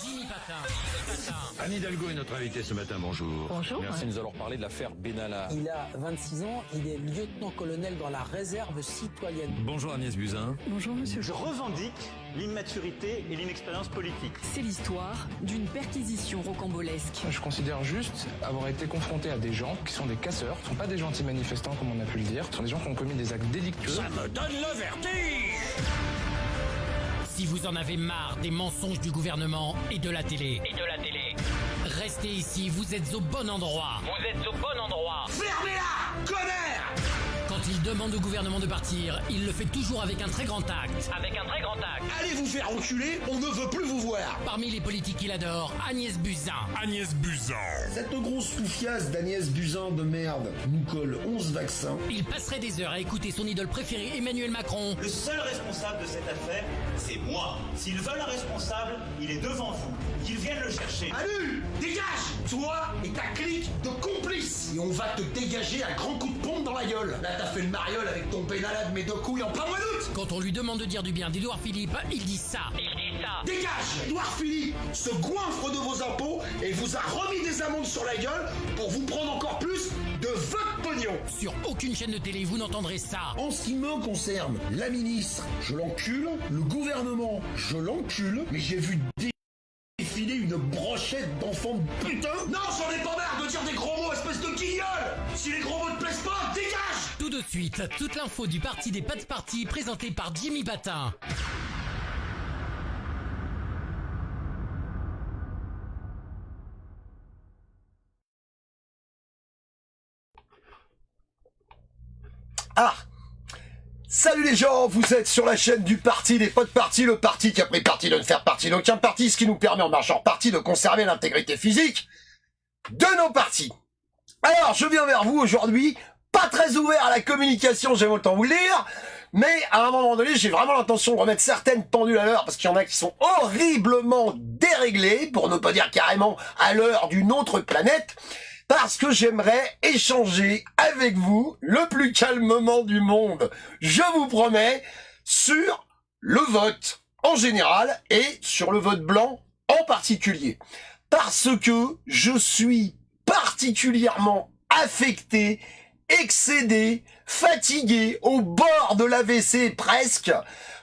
Jimmy Patin. Anne Hidalgo est notre invitée ce matin, bonjour. Bonjour. Merci, nous allons parler de l'affaire Benalla. Il a 26 ans, il est lieutenant-colonel dans la réserve citoyenne. Bonjour Agnès Buzyn. Bonjour monsieur. Je revendique l'immaturité et l'inexpérience politique. C'est l'histoire d'une perquisition rocambolesque. Je considère juste avoir été confronté à des gens qui sont des casseurs, ce ne sont pas des gentils manifestants comme on a pu le dire, ce sont des gens qui ont commis des actes délictueux. Ça me donne le vertige. Si vous en avez marre des mensonges du gouvernement et de la télé, restez ici, vous êtes au bon endroit. Fermez-la, connard! Quand il demande au gouvernement de partir, il le fait toujours avec un très grand acte. Allez vous faire enculer, on ne veut plus vous voir. Parmi les politiques qu'il adore, Agnès Buzyn. Cette grosse soufiasse d'Agnès Buzyn de merde nous colle 11 vaccins. Il passerait des heures à écouter son idole préférée, Emmanuel Macron. Le seul responsable de cette affaire, c'est moi. S'ils veulent un responsable, il est devant vous. Qu'ils viennent le chercher. Manu, dégage! Toi et ta clique de complices. Et on va te dégager un grand coup de pompe dans la gueule. Là t'as fait le mariole avec ton Benalla de mes deux couilles en plein mois d'août. Quand on lui demande de dire du bien d'Édouard Philippe, il dit ça. Dégage! Édouard Philippe se goinfre de vos impôts et vous a remis des amendes sur la gueule pour vous prendre encore plus de votre pognon. Sur aucune chaîne de télé, vous n'entendrez ça. En ce qui me concerne, la ministre, je l'encule, le gouvernement, je l'encule, mais j'ai vu défiler une brochette d'enfants de putain. Non, j'en ai pas marre de dire des gros mots, espèce de guignol. Si les gros mots te plaisent pas, dégage. Tout de suite, toute l'info du parti des pas de parti présentée par Jimmy Patin. Ah! Salut les gens, vous êtes sur la chaîne du parti des potes parti, le parti qui a pris parti de ne faire partie d'aucun parti, ce qui nous permet en marchant parti de conserver l'intégrité physique de nos partis. Alors, je viens vers vous aujourd'hui, pas très ouvert à la communication, j'aime autant vous le dire, mais à un moment donné, j'ai vraiment l'intention de remettre certaines pendules à l'heure, parce qu'il y en a qui sont horriblement déréglées, pour ne pas dire carrément à l'heure d'une autre planète, parce que j'aimerais échanger avec vous le plus calmement du monde, je vous promets, sur le vote en général et sur le vote blanc en particulier. Parce que je suis particulièrement affecté, excédé, fatigué, au bord de l'AVC presque,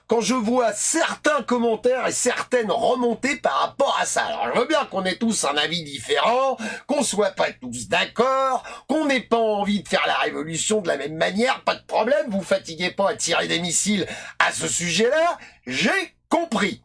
quand je vois certains commentaires et certaines remontées par rapport à ça. Alors je veux bien qu'on ait tous un avis différent, qu'on soit pas tous d'accord, qu'on n'ait pas envie de faire la révolution de la même manière, pas de problème, vous fatiguez pas à tirer des missiles à ce sujet-là, j'ai compris.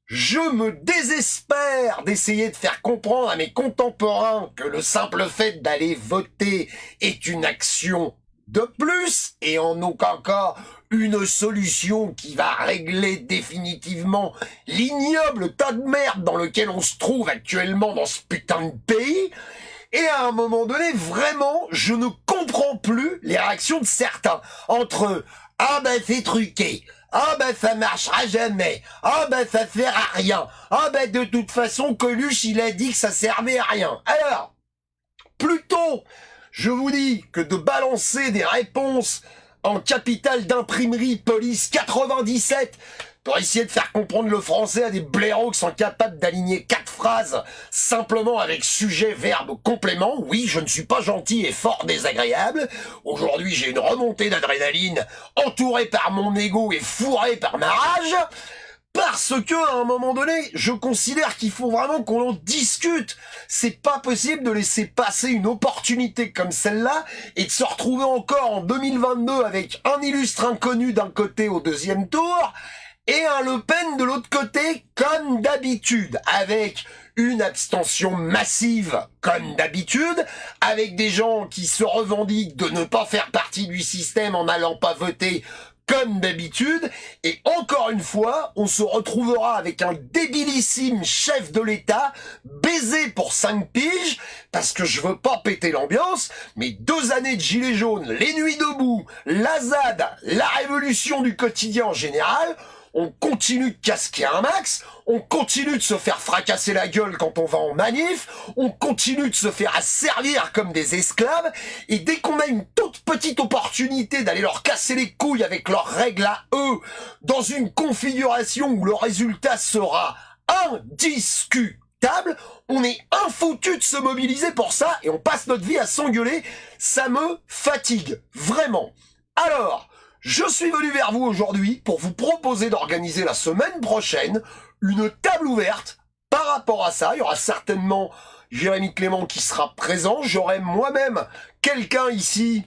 Je me désespère d'essayer de faire comprendre à mes contemporains que le simple fait d'aller voter est une action de plus et en aucun cas une solution qui va régler définitivement l'ignoble tas de merde dans lequel on se trouve actuellement dans ce putain de pays. Et à un moment donné, vraiment, je ne comprends plus les réactions de certains. Entre « Ah ben c'est truqué »,« Ah ben ça marchera jamais »,« Ah ben ça sert à rien »,« Ah ben de toute façon Coluche il a dit que ça servait à rien ». Alors, plutôt, je vous dis que de balancer des réponses en capitale d'imprimerie police 97 pour essayer de faire comprendre le français à des blaireaux qui sont capables d'aligner 4 phrases simplement avec sujet, verbe, complément. Oui, je ne suis pas gentil et fort désagréable. Aujourd'hui, j'ai une remontée d'adrénaline entourée par mon ego et fourrée par ma rage. Parce que, à un moment donné, je considère qu'il faut vraiment qu'on en discute. C'est pas possible de laisser passer une opportunité comme celle-là et de se retrouver encore en 2022 avec un illustre inconnu d'un côté au deuxième tour et un Le Pen de l'autre côté, comme d'habitude, avec une abstention massive, comme d'habitude, avec des gens qui se revendiquent de ne pas faire partie du système en n'allant pas voter, comme d'habitude, et encore une fois, on se retrouvera avec un débilissime chef de l'État, baisé pour 5 piges, parce que je veux pas péter l'ambiance, mais 2 années de gilets jaunes, les nuits debout, la ZAD, la révolution du quotidien en général, on continue de casquer un max, on continue de se faire fracasser la gueule quand on va en manif, on continue de se faire asservir comme des esclaves, et dès qu'on a une toute petite opportunité d'aller leur casser les couilles avec leurs règles à eux, dans une configuration où le résultat sera indiscutable. On est infoutu de se mobiliser pour ça et on passe notre vie à s'engueuler. Ça me fatigue, vraiment. Alors, je suis venu vers vous aujourd'hui pour vous proposer d'organiser la semaine prochaine une table ouverte par rapport à ça. Il y aura certainement Jérémy Clément qui sera présent. J'aurai moi-même quelqu'un ici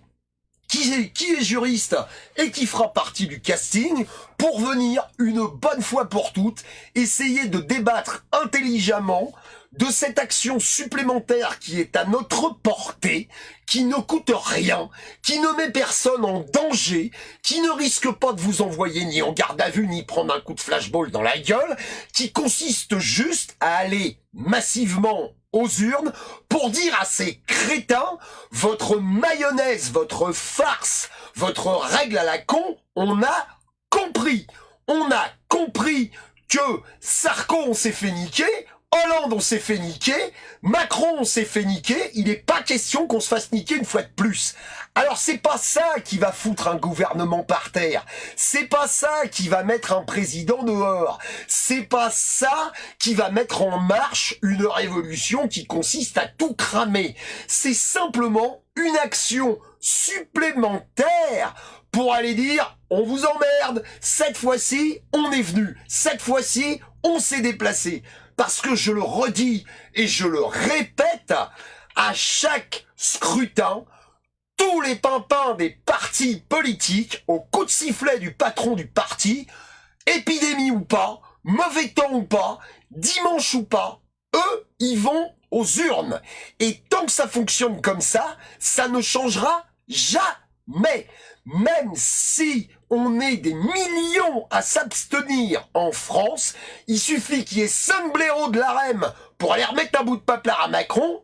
qui est juriste et qui fera partie du casting pour venir une bonne fois pour toutes essayer de débattre intelligemment de cette action supplémentaire qui est à notre portée, qui ne coûte rien, qui ne met personne en danger, qui ne risque pas de vous envoyer ni en garde à vue ni prendre un coup de flashball dans la gueule, qui consiste juste à aller massivement aux urnes pour dire à ces crétins, votre mayonnaise, votre farce, votre règle à la con, on a compris. On a compris que Sarko, on s'est fait niquer, Hollande, on s'est fait niquer, Macron, on s'est fait niquer, il n'est pas question qu'on se fasse niquer une fois de plus. Alors c'est pas ça qui va foutre un gouvernement par terre, c'est pas ça qui va mettre un président dehors, c'est pas ça qui va mettre en marche une révolution qui consiste à tout cramer. C'est simplement une action supplémentaire pour aller dire on vous emmerde, cette fois-ci on est venu, cette fois-ci on s'est déplacé. Parce que je le redis et je le répète, à chaque scrutin, tous les pimpins des partis politiques, au coup de sifflet du patron du parti, épidémie ou pas, mauvais temps ou pas, dimanche ou pas, eux, ils vont aux urnes. Et tant que ça fonctionne comme ça ne changera jamais. Même si on est des millions à s'abstenir en France, il suffit qu'il y ait 5 blaireaux de l'AREM pour aller remettre un bout de paplard à Macron,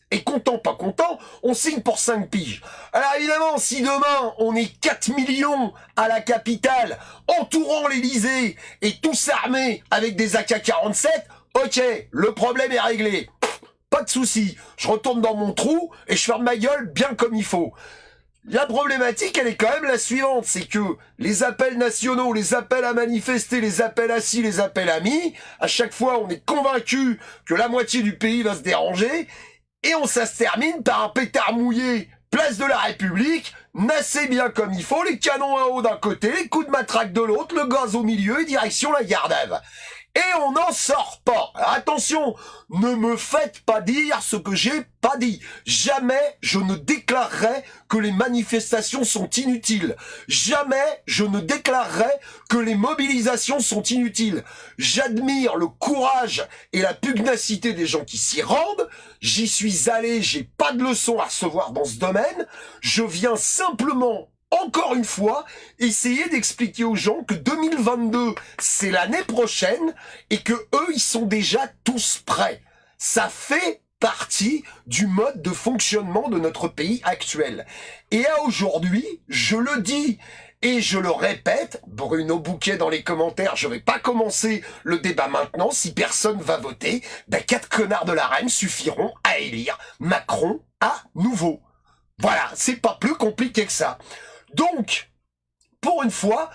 et content, pas content, on signe pour 5 piges. Alors évidemment, si demain on est 4 millions à la capitale, entourant l'Élysée, et tous armés avec des AK-47, ok, le problème est réglé. Pas de souci, je retourne dans mon trou et je ferme ma gueule bien comme il faut. La problématique, elle est quand même la suivante, c'est que les appels nationaux, les appels à manifester, les appels à ci, les appels à mi, à chaque fois on est convaincu que la moitié du pays va se déranger, et ça se termine par un pétard mouillé, place de la République, nassé bien comme il faut, les canons à eau d'un côté, les coups de matraque de l'autre, le gaz au milieu et direction la Gardève. Et on n'en sort pas. Alors attention, ne me faites pas dire ce que j'ai pas dit. Jamais je ne déclarerai que les manifestations sont inutiles. Jamais je ne déclarerai que les mobilisations sont inutiles. J'admire le courage et la pugnacité des gens qui s'y rendent. J'y suis allé, j'ai pas de leçons à recevoir dans ce domaine. Je viens simplement, encore une fois, essayer d'expliquer aux gens que 2022, c'est l'année prochaine et que eux, ils sont déjà tous prêts. Ça fait partie du mode de fonctionnement de notre pays actuel. Et à aujourd'hui, je le dis et je le répète, Bruno Bouquet dans les commentaires, je vais pas commencer le débat maintenant, si personne va voter, 4 connards de la reine suffiront à élire Macron à nouveau. Voilà, c'est pas plus compliqué que ça. Donc, pour une fois,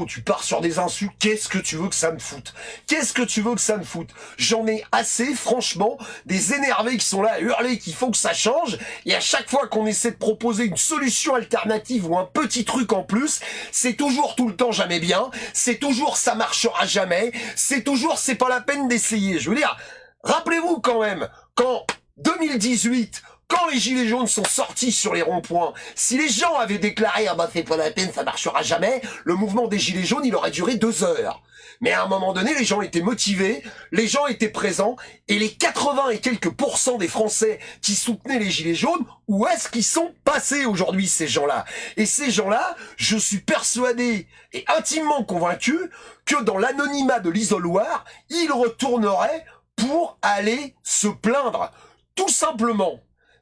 tu pars sur des insultes, qu'est-ce que tu veux que ça me foute? Qu'est-ce que tu veux que ça me foute? J'en ai assez, franchement, des énervés qui sont là à hurler qu'il faut que ça change, et à chaque fois qu'on essaie de proposer une solution alternative ou un petit truc en plus, c'est toujours tout le temps jamais bien, c'est toujours ça marchera jamais, c'est toujours c'est pas la peine d'essayer. Je veux dire, rappelez-vous quand même, quand 2018... quand les gilets jaunes sont sortis sur les ronds-points, si les gens avaient déclaré « Ah bah c'est pas la peine, ça marchera jamais », le mouvement des gilets jaunes, il aurait duré 2 heures. Mais à un moment donné, les gens étaient motivés, les gens étaient présents, et les 80 et quelques % des Français qui soutenaient les gilets jaunes, où est-ce qu'ils sont passés aujourd'hui, ces gens-là? Et ces gens-là, je suis persuadé et intimement convaincu que dans l'anonymat de l'isoloir, ils retourneraient pour aller se plaindre. Tout simplement.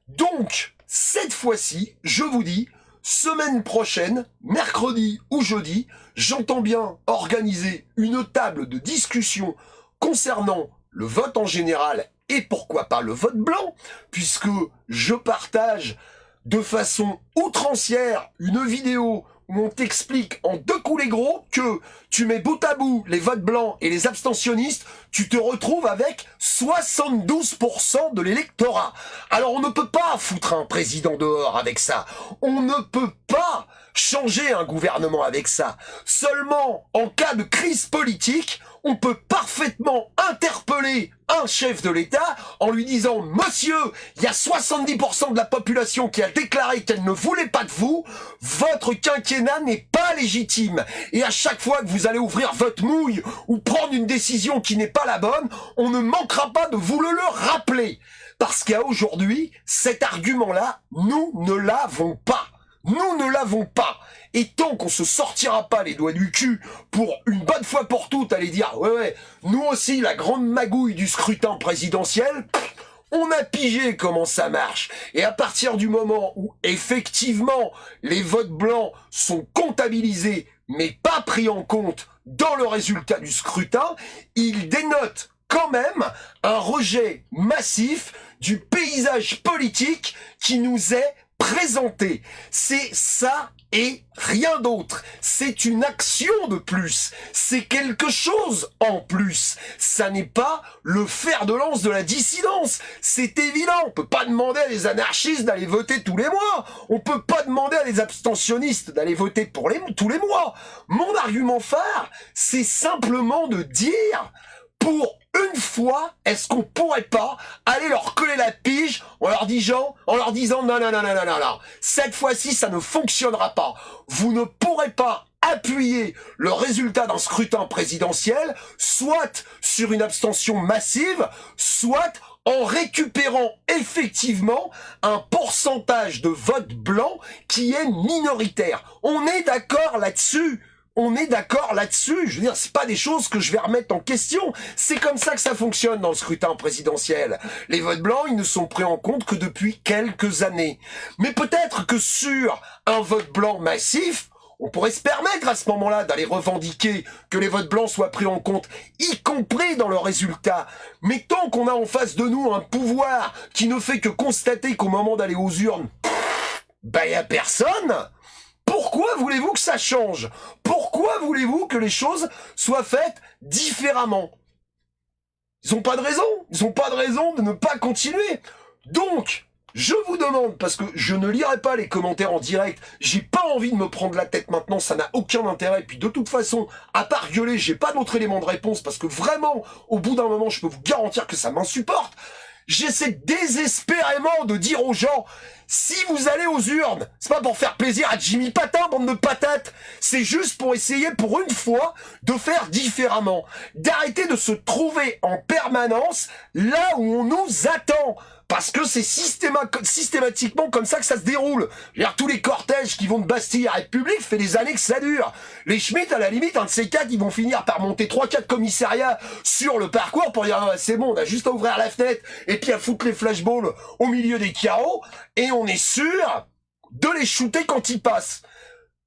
Donc, cette fois-ci, je vous dis, semaine prochaine, mercredi ou jeudi, j'entends bien organiser une table de discussion concernant le vote en général et pourquoi pas le vote blanc, puisque je partage de façon outrancière une vidéo où on t'explique en 2 coups les gros que tu mets bout à bout les votes blancs et les abstentionnistes, tu te retrouves avec 72% de l'électorat. Alors on ne peut pas foutre un président dehors avec ça. On ne peut pas changer un gouvernement avec ça. Seulement, en cas de crise politique, on peut parfaitement interpeller un chef de l'État en lui disant « Monsieur, il y a 70% de la population qui a déclaré qu'elle ne voulait pas de vous, votre quinquennat n'est pas légitime. Et à chaque fois que vous allez ouvrir votre mouille ou prendre une décision qui n'est pas la bonne, on ne manquera pas de vous le rappeler. » Parce qu'à aujourd'hui, cet argument-là, nous ne l'avons pas. Nous ne l'avons pas. Et tant qu'on se sortira pas les doigts du cul pour une bonne fois pour toutes aller dire ouais, nous aussi la grande magouille du scrutin présidentiel, on a pigé comment ça marche. Et à partir du moment où effectivement les votes blancs sont comptabilisés mais pas pris en compte dans le résultat du scrutin, ils dénotent quand même un rejet massif du paysage politique qui nous est présenté. C'est ça et rien d'autre. C'est une action de plus. C'est quelque chose en plus. Ça n'est pas le fer de lance de la dissidence. C'est évident. On peut pas demander à des anarchistes d'aller voter tous les mois. On peut pas demander à des abstentionnistes d'aller voter tous les mois. Mon argument phare, c'est simplement de dire, pour une fois, est-ce qu'on pourrait pas aller leur coller la pige en leur disant non, cette fois-ci ça ne fonctionnera pas. Vous ne pourrez pas appuyer le résultat d'un scrutin présidentiel, soit sur une abstention massive, soit en récupérant effectivement un pourcentage de vote blanc qui est minoritaire. On est d'accord là-dessus. On est d'accord là-dessus. Je veux dire, c'est pas des choses que je vais remettre en question. C'est comme ça que ça fonctionne dans le scrutin présidentiel. Les votes blancs, ils ne sont pris en compte que depuis quelques années. Mais peut-être que sur un vote blanc massif, on pourrait se permettre à ce moment-là d'aller revendiquer que les votes blancs soient pris en compte, y compris dans le résultat. Mais tant qu'on a en face de nous un pouvoir qui ne fait que constater qu'au moment d'aller aux urnes, y a personne. Pourquoi voulez-vous que ça change? Pourquoi voulez-vous que les choses soient faites différemment? Ils ont pas de raison. Ils ont pas de raison de ne pas continuer. Donc, je vous demande, parce que je ne lirai pas les commentaires en direct, j'ai pas envie de me prendre la tête maintenant, ça n'a aucun intérêt, puis de toute façon, à part gueuler, j'ai pas d'autre élément de réponse, parce que vraiment, au bout d'un moment, je peux vous garantir que ça m'insupporte. J'essaie désespérément de dire aux gens, si vous allez aux urnes, c'est pas pour faire plaisir à Jimmy Patin, bande de patates, c'est juste pour essayer pour une fois de faire différemment, d'arrêter de se trouver en permanence là où on nous attend. Parce que c'est systématiquement comme ça que ça se déroule. Je veux dire, tous les cortèges qui vont de Bastille à République, fait des années que ça dure. Les Schmitt, à la limite, un de ces quatre, ils vont finir par monter 3-4 commissariats sur le parcours pour dire ah, c'est bon, on a juste à ouvrir la fenêtre et puis à foutre les flashballs au milieu des carreaux et on est sûr de les shooter quand ils passent.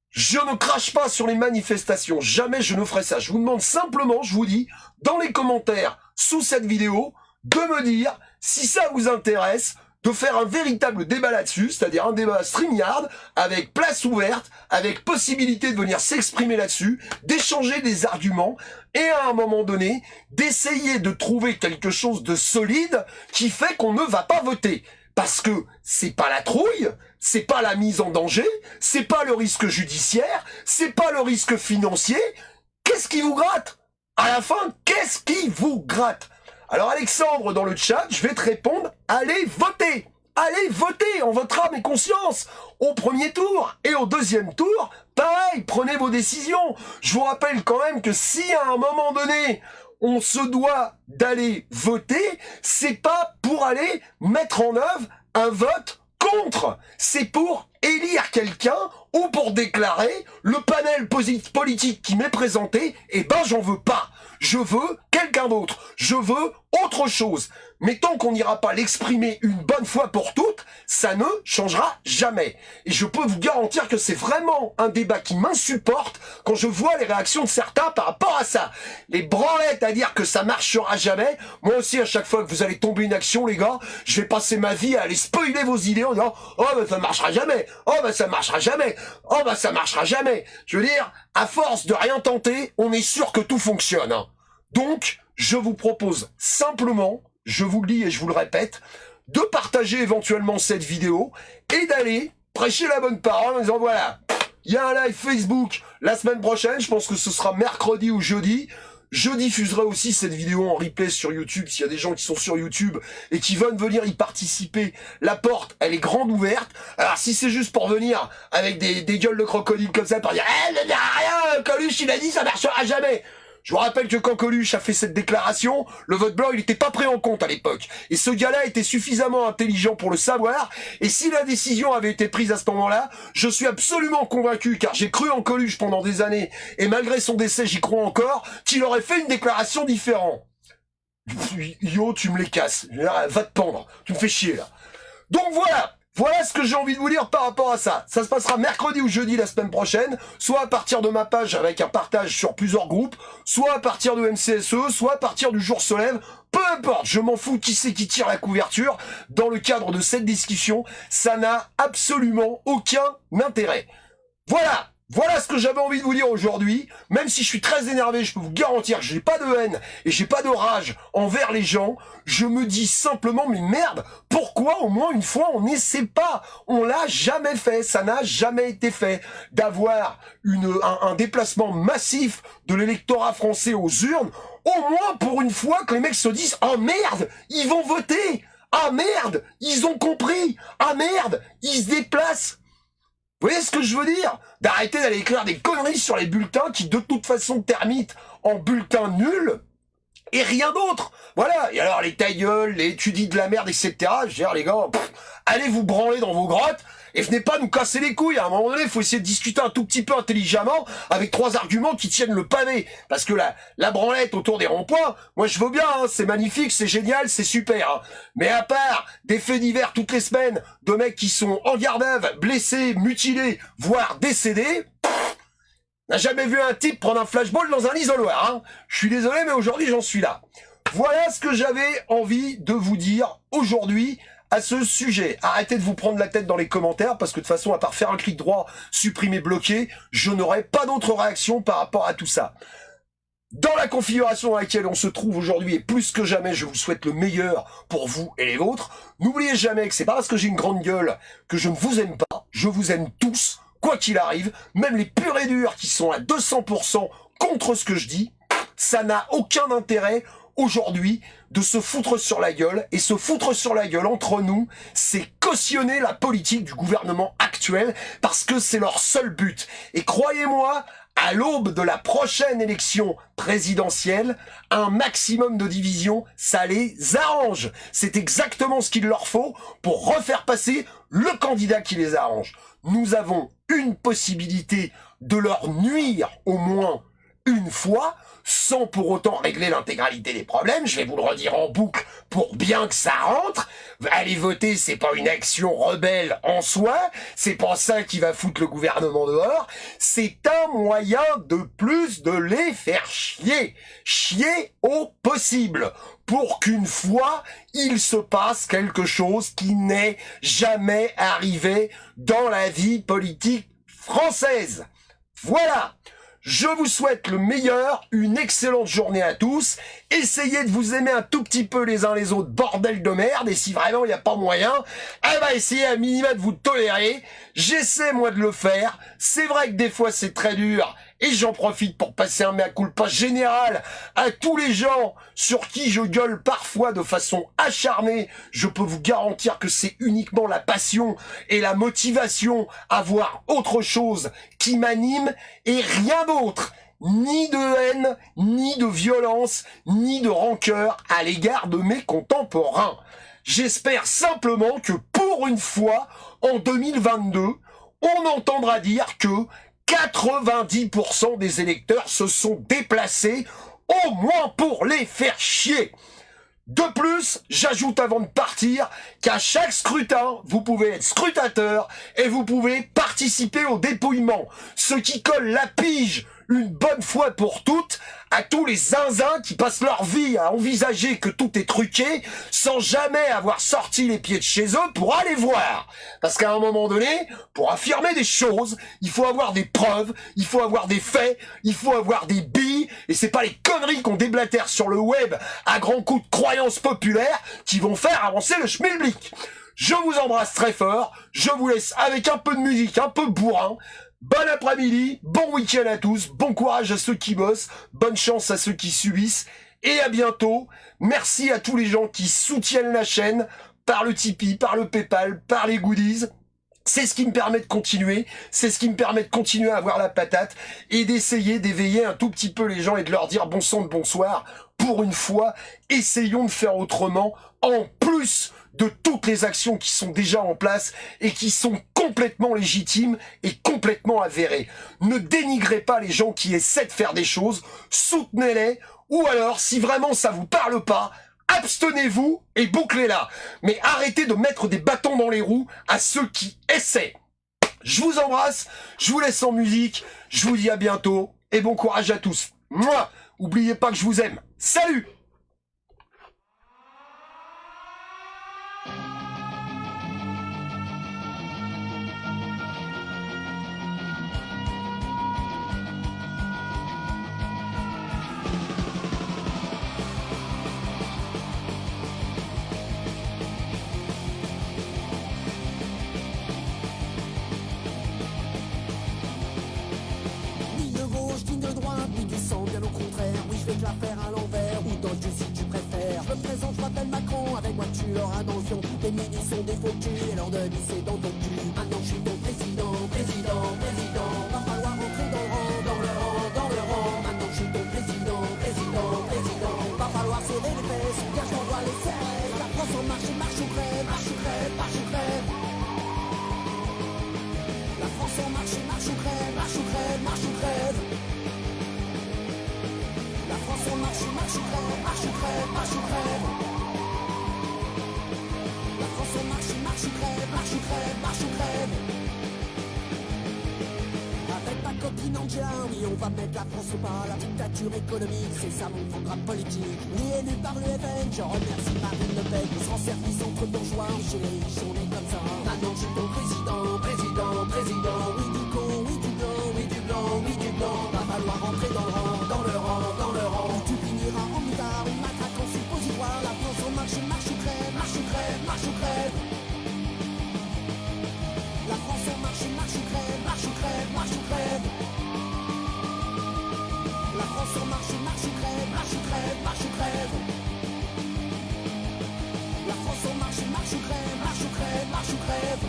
Je ne crache pas sur les manifestations, jamais je ne ferai ça. Je vous demande simplement, je vous dis, dans les commentaires sous cette vidéo, de me dire si ça vous intéresse, de faire un véritable débat là-dessus, c'est-à-dire un débat StreamYard, avec place ouverte, avec possibilité de venir s'exprimer là-dessus, d'échanger des arguments, et à un moment donné, d'essayer de trouver quelque chose de solide qui fait qu'on ne va pas voter. Parce que c'est pas la trouille, c'est pas la mise en danger, c'est pas le risque judiciaire, c'est pas le risque financier. Qu'est-ce qui vous gratte? À la fin, qu'est-ce qui vous gratte? Alors Alexandre, dans le chat, je vais te répondre, allez voter! Allez voter en votre âme et conscience! Au premier tour et au deuxième tour, pareil, prenez vos décisions. Je vous rappelle quand même que si à un moment donné, on se doit d'aller voter, c'est pas pour aller mettre en œuvre un vote contre. C'est pour élire quelqu'un ou pour déclarer le panel politique qui m'est présenté, eh ben j'en veux pas. Je veux quelqu'un d'autre. Je veux autre chose. Mais tant qu'on n'ira pas l'exprimer une bonne fois pour toutes, ça ne changera jamais. Et je peux vous garantir que c'est vraiment un débat qui m'insupporte quand je vois les réactions de certains par rapport à ça. Les branlettes à dire que ça marchera jamais. Moi aussi, à chaque fois que vous allez tomber une action, les gars, je vais passer ma vie à aller spoiler vos idées en disant « Oh, ben ça marchera jamais. Oh, ben ça marchera jamais. Oh, ben ça marchera jamais. » Je veux dire, à force de rien tenter, on est sûr que tout fonctionne. Hein. Donc, je vous propose simplement, je vous le dis et je vous le répète, de partager éventuellement cette vidéo et d'aller prêcher la bonne parole en disant voilà, il y a un live Facebook la semaine prochaine, je pense que ce sera mercredi ou jeudi. Je diffuserai aussi cette vidéo en replay sur YouTube s'il y a des gens qui sont sur YouTube et qui veulent venir y participer. La porte, elle est grande ouverte. Alors si c'est juste pour venir avec des gueules de crocodile comme ça pour dire « Eh, il n'y a rien, Coluche il a dit ça marchera jamais !» Je vous rappelle que quand Coluche a fait cette déclaration, le vote blanc, il n'était pas pris en compte à l'époque. Et ce gars-là était suffisamment intelligent pour le savoir. Et si la décision avait été prise à ce moment-là, je suis absolument convaincu, car j'ai cru en Coluche pendant des années, et malgré son décès, j'y crois encore, qu'il aurait fait une déclaration différente. Yo, tu me les casses. Va te pendre. Tu me fais chier, là. Donc voilà. Voilà ce que j'ai envie de vous dire par rapport à ça. Ça se passera mercredi ou jeudi la semaine prochaine, soit à partir de ma page avec un partage sur plusieurs groupes, soit à partir de MCSE, soit à partir du jour se lève. Peu importe, je m'en fous qui c'est qui tire la couverture. Dans le cadre de cette discussion, ça n'a absolument aucun intérêt. Voilà. Voilà ce que j'avais envie de vous dire aujourd'hui. Même si je suis très énervé, je peux vous garantir que j'ai pas de haine et j'ai pas de rage envers les gens. Je me dis simplement, mais merde, pourquoi au moins une fois on n'essaie pas? On l'a jamais fait, ça n'a jamais été fait. D'avoir un déplacement massif de l'électorat français aux urnes, au moins pour une fois que les mecs se disent, oh merde, ils vont voter. Ah merde, ils ont compris. Ah merde, ils se déplacent. Vous voyez ce que je veux dire? D'arrêter d'aller écrire des conneries sur les bulletins qui de toute façon terminent en bulletins nuls et rien d'autre. Voilà. Et alors les ta gueule, les tu dis de la merde, etc. Je veux dire les gars, allez vous branler dans vos grottes et venez pas nous casser les couilles. À un moment donné, il faut essayer de discuter un tout petit peu intelligemment avec trois arguments qui tiennent le pavé. Parce que la branlette autour des ronds-points, moi je veux bien, hein, c'est magnifique, c'est génial, c'est super. Hein. Mais à part des faits divers toutes les semaines de mecs qui sont en garde à vue, blessés, mutilés, voire décédés, n'a jamais vu un type prendre un flashball dans un isoloir. Hein. Je suis désolé, mais aujourd'hui j'en suis là. Voilà ce que j'avais envie de vous dire aujourd'hui à ce sujet. Arrêtez de vous prendre la tête dans les commentaires, parce que de toute façon, à part faire un clic droit, supprimer, bloquer, je n'aurai pas d'autre réaction par rapport à tout ça. Dans la configuration dans laquelle on se trouve aujourd'hui, et plus que jamais, je vous souhaite le meilleur pour vous et les vôtres. N'oubliez jamais que c'est pas parce que j'ai une grande gueule que je ne vous aime pas. Je vous aime tous, quoi qu'il arrive, même les purs et durs qui sont à 200% contre ce que je dis. Ça n'a aucun intérêt aujourd'hui de se foutre sur la gueule, et se foutre sur la gueule entre nous, c'est cautionner la politique du gouvernement actuel, parce que c'est leur seul but. Et croyez-moi, à l'aube de la prochaine élection présidentielle, un maximum de division, ça les arrange. C'est exactement ce qu'il leur faut pour refaire passer le candidat qui les arrange. Nous avons une possibilité de leur nuire au moins une fois, sans pour autant régler l'intégralité des problèmes. Je vais vous le redire en boucle pour bien que ça rentre. Aller voter, c'est pas une action rebelle en soi, c'est pas ça qui va foutre le gouvernement dehors, c'est un moyen de plus de les faire chier. Chier au possible. Pour qu'une fois, il se passe quelque chose qui n'est jamais arrivé dans la vie politique française. Voilà. Je vous souhaite le meilleur, une excellente journée à tous. Essayez de vous aimer un tout petit peu les uns les autres, bordel de merde. Et si vraiment il n'y a pas moyen, essayez à minima de vous tolérer. J'essaie moi de le faire. C'est vrai que des fois c'est très dur. Et j'en profite pour passer un mea culpa général à tous les gens sur qui je gueule parfois de façon acharnée. Je peux vous garantir que c'est uniquement la passion et la motivation à voir autre chose qui m'anime et rien d'autre. Ni de haine, ni de violence, ni de rancœur à l'égard de mes contemporains. J'espère simplement que pour une fois, en 2022, on entendra dire que 90% des électeurs se sont déplacés, au moins pour les faire chier. De plus, j'ajoute avant de partir qu'à chaque scrutin, vous pouvez être scrutateur et vous pouvez participer au dépouillement. Ce qui colle la pige une bonne fois pour toutes à tous les zinzins qui passent leur vie à envisager que tout est truqué sans jamais avoir sorti les pieds de chez eux pour aller voir. Parce qu'à un moment donné, pour affirmer des choses, il faut avoir des preuves, il faut avoir des faits, il faut avoir des billes, et c'est pas les conneries qu'on déblatère sur le web à grands coups de croyances populaires qui vont faire avancer le schmilblick. Je vous embrasse très fort, je vous laisse avec un peu de musique, un peu bourrin. Bon après-midi, bon week-end à tous, bon courage à ceux qui bossent, bonne chance à ceux qui subissent, et à bientôt. Merci à tous les gens qui soutiennent la chaîne, par le Tipeee, par le Paypal, par les goodies. C'est ce qui me permet de continuer, c'est ce qui me permet de continuer à avoir la patate, et d'essayer d'éveiller un tout petit peu les gens et de leur dire bon sang de bonsoir. Pour une fois, essayons de faire autrement, en plus de toutes les actions qui sont déjà en place et qui sont complètement légitimes et complètement avérées. Ne dénigrez pas les gens qui essaient de faire des choses, soutenez-les, ou alors, si vraiment ça vous parle pas, abstenez-vous et bouclez-la. Mais arrêtez de mettre des bâtons dans les roues à ceux qui essaient. Je vous embrasse, je vous laisse en musique, je vous dis à bientôt, et bon courage à tous. Mouah, oubliez pas que je vous aime. Salut! Bien au contraire, oui je vais te la faire à l'envers ou dans le jeu si tu préfères. Je me présente, je m'appelle Macron, avec moi tu auras dans le fion. Tes mini sont des faux culs et leur de c'est dans ton cul. Maintenant je suis ton président, président, président. Va falloir rentrer dans le rang, dans le rang, dans le rang. Maintenant je suis ton président, président, président. Va falloir serrer les fesses, car je t'envoie les fesses. La France en marche, marche ou crève, marche ou crève, marche ou crève. La France en marche, marche ou crève, marche ou crève, marche ou crève. La France en marche, marche ou crève, marche ou crève, marche ou crève. La France en marche, marche ou crève, marche ou crève, marche ou crève. Avec ma copine Angela, oui on va mettre la France au pas. La dictature économique, c'est ça mon programme politique. Ni élu par le FN, je remercie Marine Le Pen. On sera service entre bourgeois, chez les riches on est comme ça. Maintenant je suis ton président, président, président. Oui du con, oui du blanc, oui du blanc, oui du blanc. Va falloir rentrer dans le rang, dans le rang, dans le rang. Où tu finiras en mitard, une matraque en suppositoire. La France en marche, marche ou crève, marche ou crève, marche ou crève. La France en marche, marche ou crève, marche ou crève, marche ou crève. La France en marche, marche ou crève, marche ou crève, marche ou crève. La France en marche, marche ou crève, marche ou crève, marche ou crève.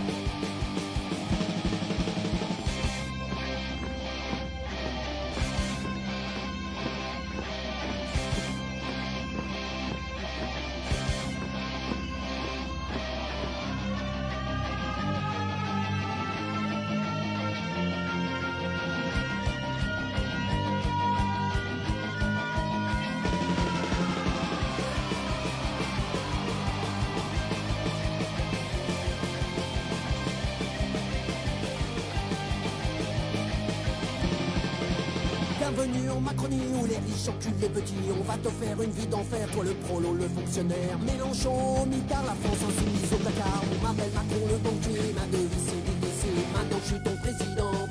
Bienvenue en Macronie où les riches enculent les petits. On va te faire une vie d'enfer, toi le prolo, le fonctionnaire. Mélenchon, mitard, la France insoumise au placard. On m'appelle Macron le banquier, ma devise c'est l'IDC. Maintenant je suis ton président.